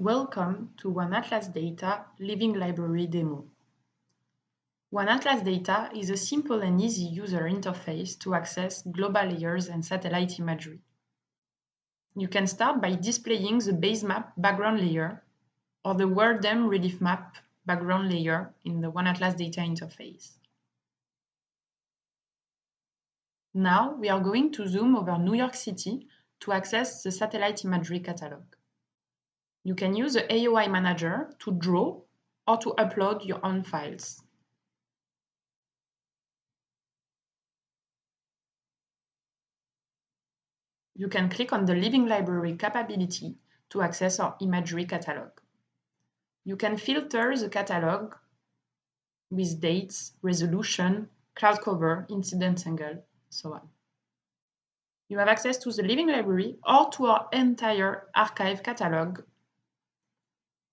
Welcome to OneAtlas Data Living Library demo. OneAtlas Data is a simple and easy user interface to access global layers and satellite imagery. You can start by displaying the base map background layer or the WorldDEM relief map background layer in the OneAtlas Data interface. Now we are going to zoom over New York City to access the satellite imagery catalog. You can use the AOI Manager to draw or to upload your own files. You can click on the Living Library capability to access our imagery catalog. You can filter the catalog with dates, resolution, cloud cover, incidence angle, so on. You have access to the Living Library or to our entire archive catalog,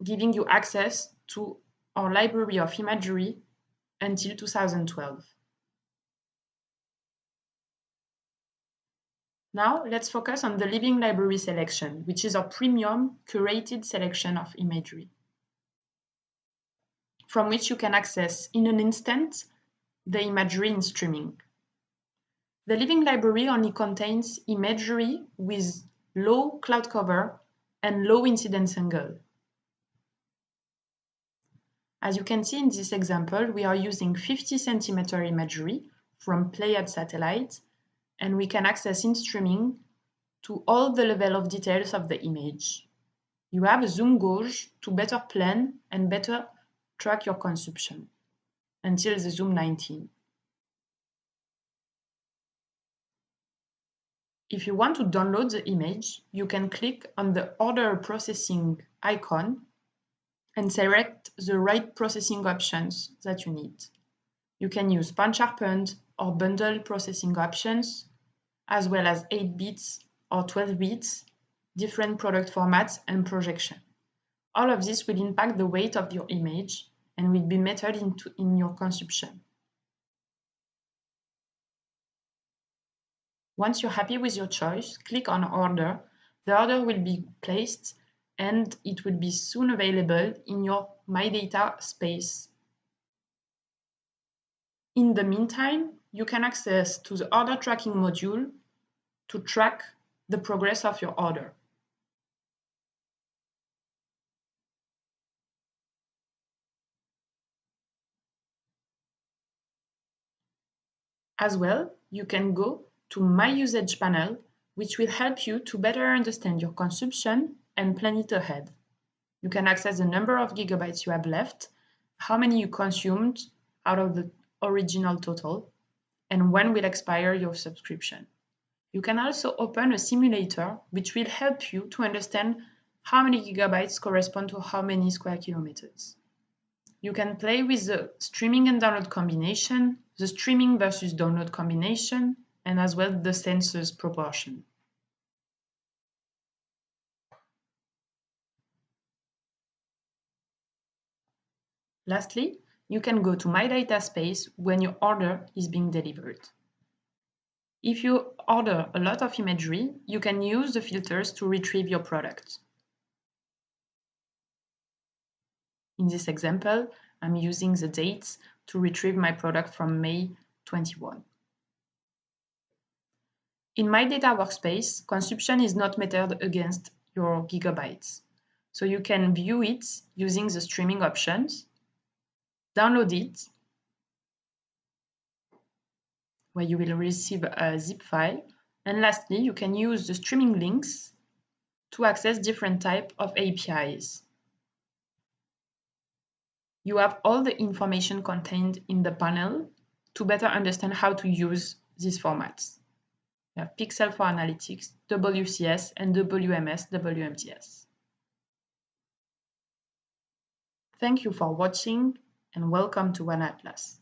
giving you access to our library of imagery until 2012. Now let's focus on the Living Library selection, which is our premium curated selection of imagery, from which you can access in an instant the imagery in streaming. The Living Library only contains imagery with low cloud cover and low incidence angle. As you can see in this example, we are using 50 centimeter imagery from Pléiades satellite, and we can access in streaming to all the level of details of the image. You have a zoom gauge to better plan and better track your consumption until the zoom 19. If you want to download the image, you can click on the Order Processing icon and select the right processing options that you need. You can use pan-sharpened or bundle processing options, as well as 8 bits or 12 bits, different product formats and projection. All of this will impact the weight of your image and will be measured in your consumption. Once you're happy with your choice, click on Order. The order will be placed and it will be soon available in your My Data space. In the meantime, you can access to the order tracking module to track the progress of your order. As well, you can go to My Usage panel, which will help you to better understand your consumption and plan it ahead. You can access the number of gigabytes you have left, how many you consumed out of the original total, and when will expire your subscription. You can also open a simulator, which will help you to understand how many gigabytes correspond to how many square kilometers. You can play with the streaming and download combination, the streaming versus download combination, and as well the sensors proportion. Lastly, you can go to My Data space when your order is being delivered. If you order a lot of imagery, you can use the filters to retrieve your product. In this example, I'm using the dates to retrieve my product from May 21. In My Data workspace, consumption is not measured against your gigabytes. So you can view it using the streaming options, download it, where you will receive a zip file, and lastly, you can use the streaming links to access different types of APIs. You have all the information contained in the panel to better understand how to use these formats. You have Pixel for Analytics, WCS, and WMS, WMTS. Thank you for watching and welcome to OneAtlas.